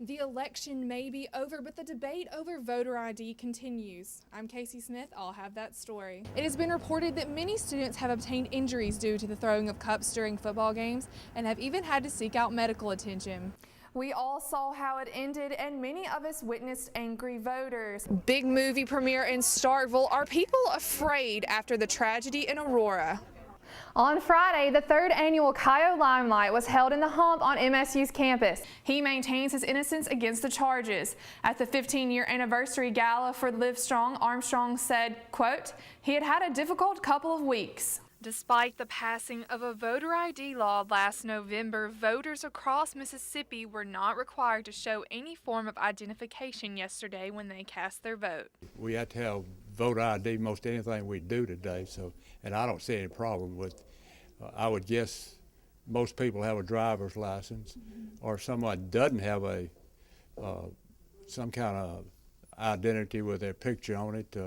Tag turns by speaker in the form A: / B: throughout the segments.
A: The election may be over, but the debate over voter ID continues. I'm Casey Smith. I'll have that story. It has been reported that many students have obtained injuries due to the throwing of cups during football games and have even had to seek out medical attention. We all saw how it ended, and many of us witnessed angry voters. Big movie premiere in Starkville. Are people afraid after the tragedy in Aurora? On Friday, the third annual Chi Limelight was held in the Hump on MSU's campus. He maintains his innocence against the charges. At the 15-year anniversary gala for Live Strong, Armstrong said, quote, he had had a difficult couple of weeks. Despite the passing of a voter ID law last November, voters across Mississippi were not required to show any form of identification yesterday when they cast their vote.
B: We have to have voter ID most anything we do today, and I don't see any problem with. I would guess most people have a driver's license, or someone doesn't have a some kind of identity with their picture on it.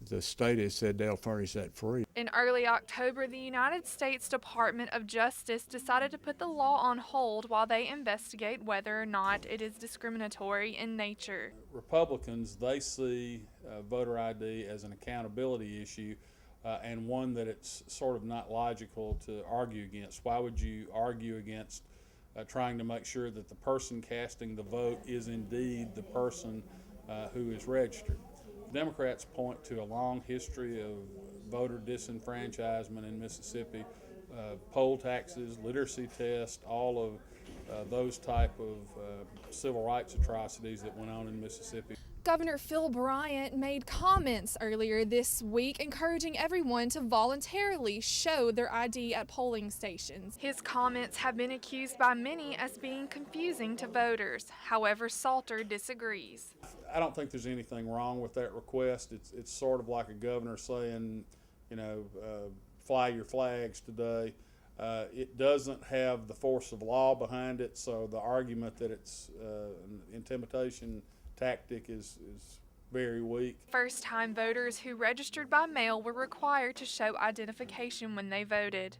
B: The state has said they'll furnish that free.
A: In early October, the United States Department of Justice decided to put the law on hold while they investigate whether or not it is discriminatory in nature.
C: Republicans, they see voter ID as an accountability issue and one that it's sort of not logical to argue against. Why would you argue against trying to make sure that the person casting the vote is indeed the person who is registered? Democrats point to a long history of voter disenfranchisement in Mississippi, poll taxes, literacy tests, all of those type of civil rights atrocities that went on in Mississippi.
A: Governor Phil Bryant made comments earlier this week encouraging everyone to voluntarily show their ID at polling stations. His comments have been accused by many as being confusing to voters. However, Salter disagrees.
C: I don't think there's anything wrong with that request. It's sort of like a governor saying, fly your flags today. It doesn't have the force of law behind it, so the argument that it's an intimidation tactic is very weak.
A: First-time voters who registered by mail were required to show identification when they voted.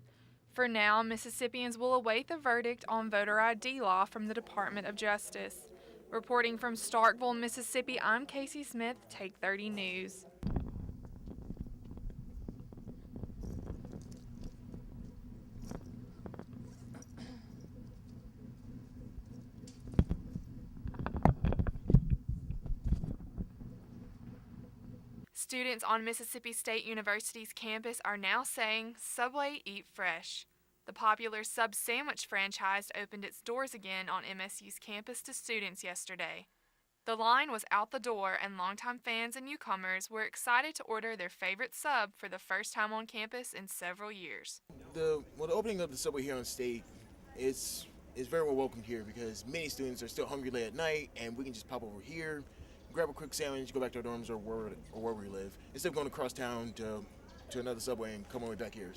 A: For now, Mississippians will await the verdict on voter ID law from the Department of Justice. Reporting from Starkville, Mississippi, I'm Casey Smith, Take 30 News. Students on Mississippi State University's campus are now saying, Subway, eat fresh. The popular Sub Sandwich franchise opened its doors again on MSU's campus to students yesterday. The line was out the door, and longtime fans and newcomers were excited to order their favorite sub for the first time on campus in several years.
D: The opening of the Subway here on State is very well welcomed here because many students are still hungry late at night, and we can just pop over here, grab a quick sandwich, go back to our dorms or wherever we live, instead of going across town to another Subway and come all the way back here.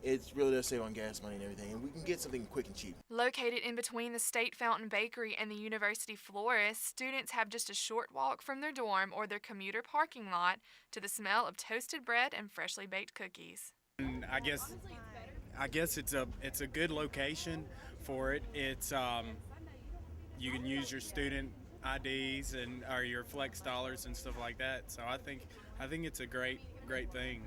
D: It really does save on gas money and everything, and we can get something quick and cheap.
A: Located in between the State Fountain Bakery and the University Florist, students have just a short walk from their dorm or their commuter parking lot to the smell of toasted bread and freshly baked cookies.
E: And I guess it's a good location for it. It's you can use your student IDs or your flex dollars and stuff like that. So I think it's a great thing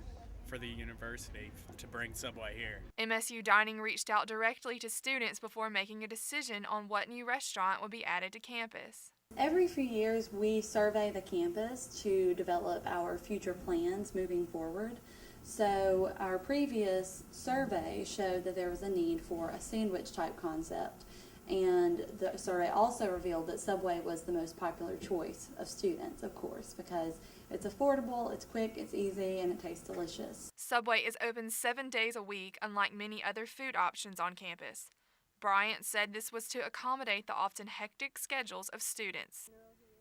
E: for the university to bring Subway here.
A: MSU Dining reached out directly to students before making a decision on what new restaurant would be added to campus.
F: Every few years we survey the campus to develop our future plans moving forward. So our previous survey showed that there was a need for a sandwich type concept, and the survey also revealed that Subway was the most popular choice of students, of course, because it's affordable, it's quick, it's easy, and it tastes delicious.
A: Subway is open 7 days a week, unlike many other food options on campus. Bryant said this was to accommodate the often hectic schedules of students.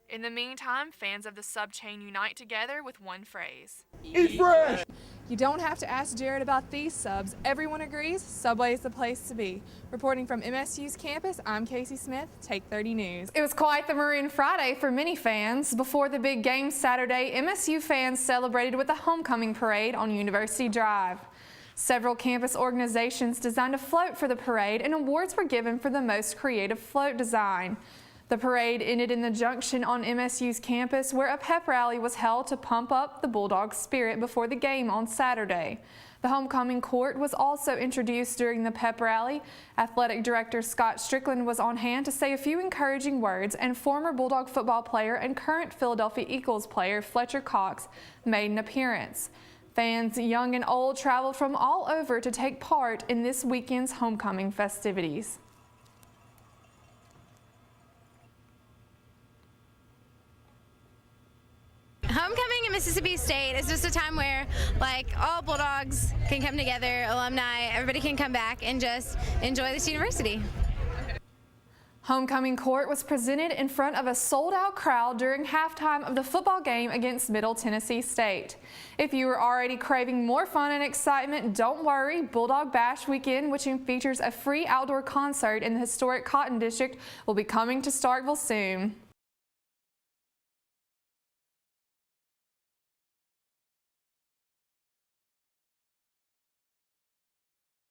A: In the meantime, fans of the sub chain unite together with one phrase.
D: Eat fresh!
A: You don't have to ask Jared about these subs. Everyone agrees Subway is the place to be. Reporting from MSU's campus, I'm Casey Smith, Take 30 News. It was quite the Maroon Friday for many fans. Before the big game Saturday, MSU fans celebrated with a homecoming parade on University Drive. Several campus organizations designed a float for the parade, and awards were given for the most creative float design. The parade ended in the Junction on MSU's campus, where a pep rally was held to pump up the Bulldogs' spirit before the game on Saturday. The homecoming court was also introduced during the pep rally. Athletic Director Scott Strickland was on hand to say a few encouraging words, and former Bulldog football player and current Philadelphia Eagles player Fletcher Cox made an appearance. Fans, young and old, traveled from all over to take part in this weekend's homecoming festivities.
G: Homecoming in Mississippi State is just a time where, like, all Bulldogs can come together, alumni, everybody can come back and just enjoy this university.
A: Homecoming court was presented in front of a sold-out crowd during halftime of the football game against Middle Tennessee State. If you were already craving more fun and excitement, don't worry. Bulldog Bash Weekend, which features a free outdoor concert in the historic Cotton District, will be coming to Starkville soon.